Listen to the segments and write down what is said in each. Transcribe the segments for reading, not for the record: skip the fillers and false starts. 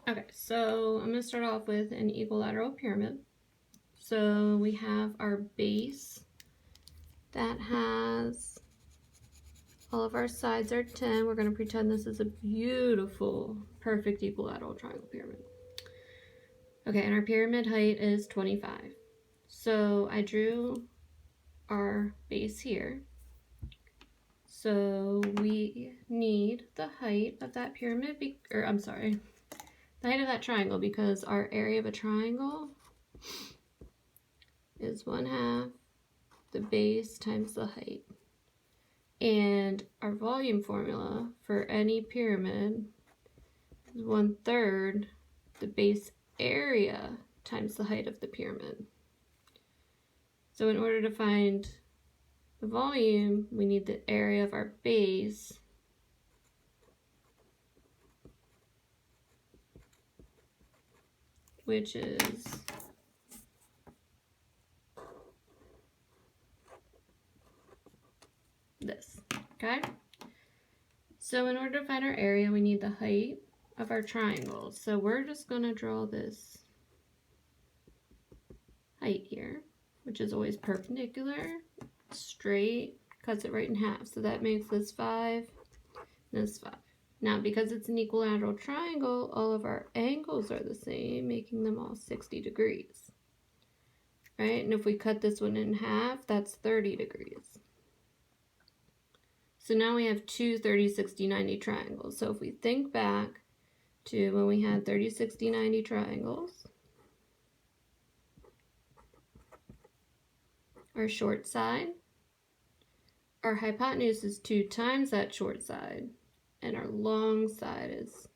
Okay, so I'm going to start off with an equilateral pyramid. So we have our base that has all of our sides are 10. We're going to pretend this is a beautiful, perfect equilateral triangle pyramid. Okay, and our pyramid height is 25. So I drew our base here. So we need the height of that pyramid, the height of that triangle, because our area of a triangle is 1/2 the base times the height. And our volume formula for any pyramid is 1/3 the base area times the height of the pyramid. So in order to find the volume, we need the area of our base which is this, okay? So in order to find our area, we need the height of our triangle. So we're just gonna draw this height here, which is always perpendicular, straight, cuts it right in half. So that makes this 5, this 5. Now, because it's an equilateral triangle, all of our angles are the same, making them all 60 degrees, right? And if we cut this one in half, that's 30 degrees. So now we have two 30, 60, 90 triangles. So if we think back to when we had 30, 60, 90 triangles, our short side, our hypotenuse is 2 times that short side, and our long side is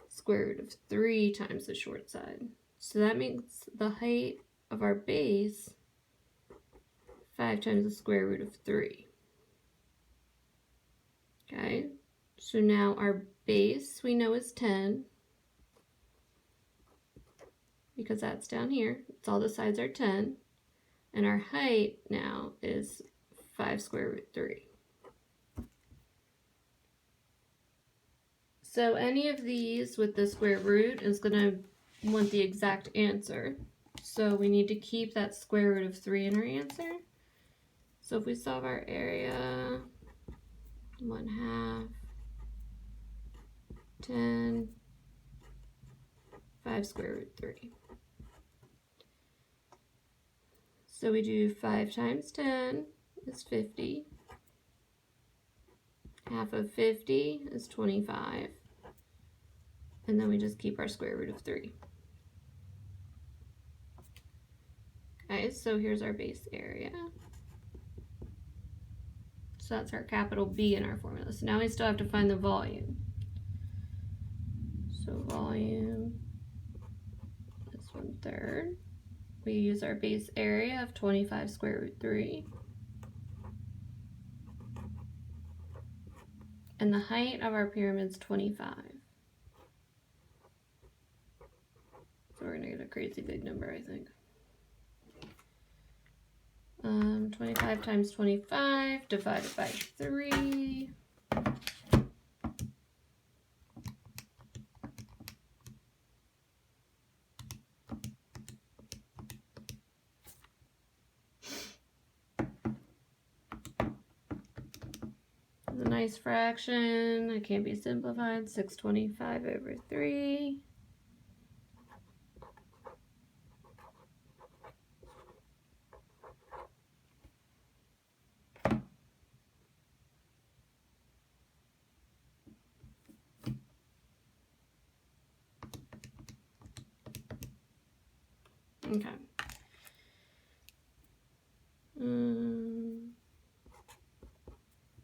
square root of 3 times the short side. So that makes the height of our base 5 times the square root of 3. Okay, so now our base we know is 10, because that's down here. It's all the sides are 10. And our height now is 5 square root 3. So any of these with the square root is going to want the exact answer. So we need to keep that square root of 3 in our answer. So if we solve our area, 1/2, 10, 5 square root 3. So we do 5 times 10 is 50. Half of 50 is 25. And then we just keep our square root of 3. Okay, so here's our base area. So that's our capital B in our formula. So now we still have to find the volume. So volume is 1/3. We use our base area of 25 square root 3. And the height of our pyramid is 25. So we're gonna get a crazy big number, I think. 25 times 25 divided by 3. It's a nice fraction. It can't be simplified. 625 over 3. Okay.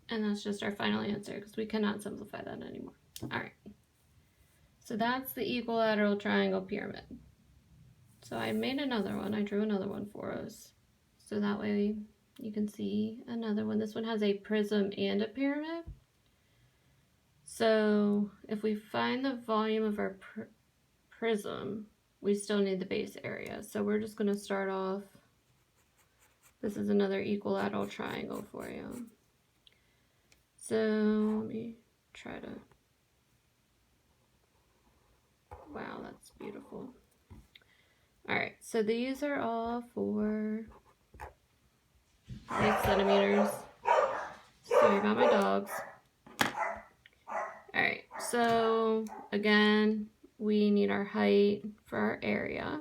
And that's just our final answer because we cannot simplify that anymore. All right. So that's the equilateral triangle pyramid. So I made another one. I drew another one for us. So that way you can see another one. This one has a prism and a pyramid. So if we find the volume of our prism, we still need the base area. So we're just going to start off. This is another equilateral triangle for you. So let me try to, wow, that's It's beautiful. All right, so these are all for 8 centimeters. Sorry about my dogs. All right, so again, we need our height for our area.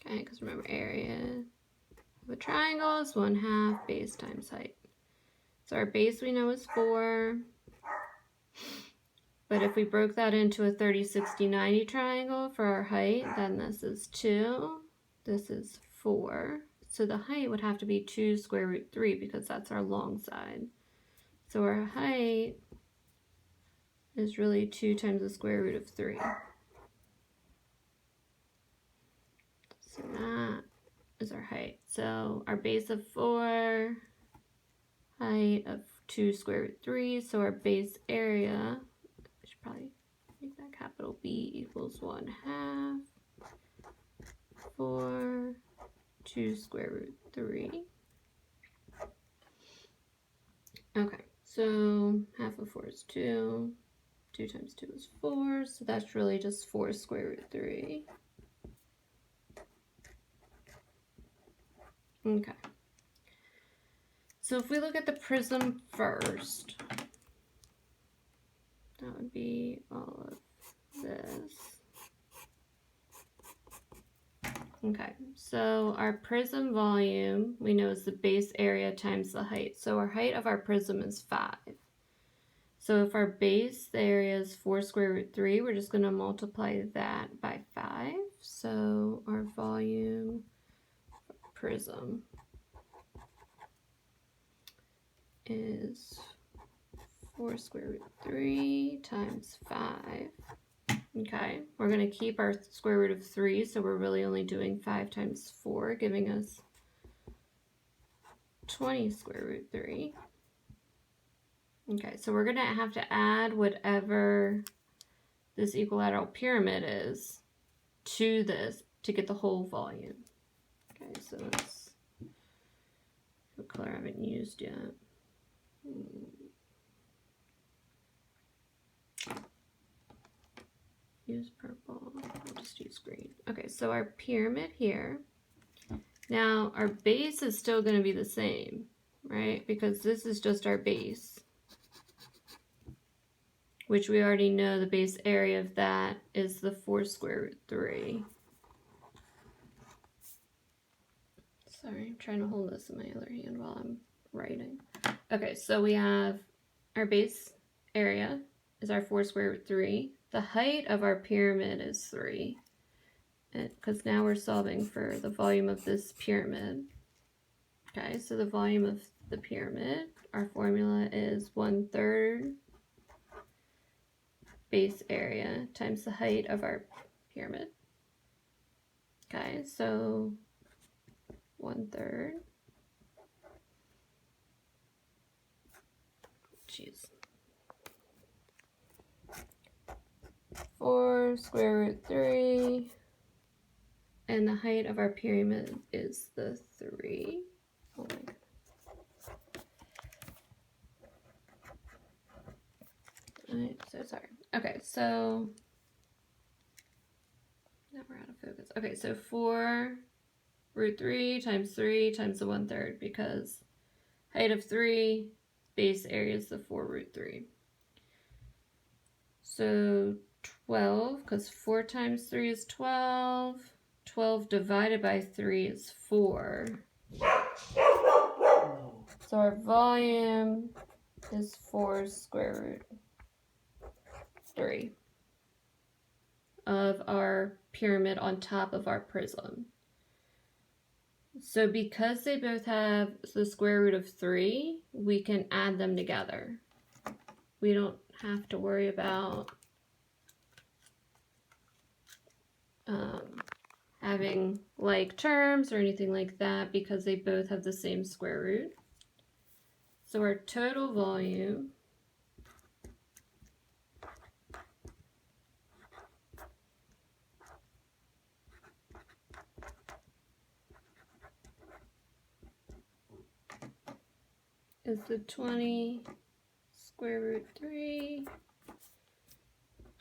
Okay, because remember, area of a triangle is 1/2 base times height. So our base we know is 4. But if we broke that into a 30, 60, 90 triangle for our height, then this is 2, this is 4. So the height would have to be 2 square root 3 because that's our long side. So our height is really 2 times the square root of 3. So that is our height. So our base of 4, height of 2 square root 3. So our base area, I should probably make that capital B, equals 1/2 4 2 square root 3. Okay, so half of 4 is 2. 2 times 2 is 4, so that's really just 4 square root 3. Okay. So if we look at the prism first, that would be all of this. Okay, so our prism volume, we know is the base area times the height. So our height of our prism is 5. So if our base area is 4 square root 3, we're just going to multiply that by 5. So our volume prism is 4 square root 3 times 5. Okay, we're going to keep our square root of 3, so we're really only doing 5 times 4, giving us 20 square root 3. Okay, so we're going to have to add whatever this equilateral pyramid is to this to get the whole volume. Okay, so that's the color I haven't used yet. Use purple, I'll just use green. Okay, so our pyramid here. Now our base is still going to be the same, right? Because this is just our base, which we already know the base area of that is the 4 square root 3. Sorry, I'm trying to hold this in my other hand while I'm writing. Okay, so we have our base area is our 4 square root 3. The height of our pyramid is 3, because now we're solving for the volume of this pyramid. Okay, so the volume of the pyramid, our formula is 1/3 base area times the height of our pyramid. Okay, so 1/3. Jeez. 4 square root 3, and the height of our pyramid is the 3. Oh my God. I'm so sorry. Okay, so now we're out of focus. Okay, so 4 root 3 times the 1/3, because height of 3, base area is the 4 root 3. So 12, because 4 times 3 is 12. 12 divided by 3 is 4. So our volume is 4 square root 3 of our pyramid on top of our prism. So because they both have the square root of 3, we can add them together. We don't have to worry about having like terms or anything like that, because they both have the same square root. So our total volume is the 20 square root 3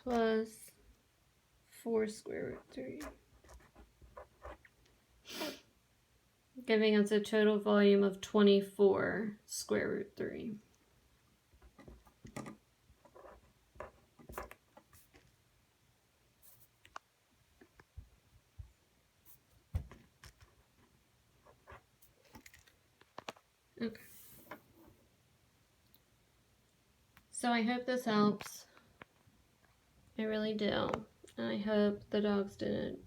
plus 4 square root 3. Giving us a total volume of 24 square root 3. Okay. So I hope this helps. I really do. And I hope the dogs didn't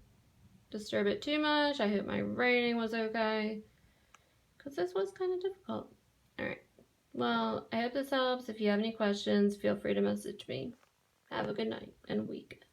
disturb it too much. I hope my writing was okay, because this was kind of difficult. Alright. Well, I hope this helps. If you have any questions, feel free to message me. Have a good night and week.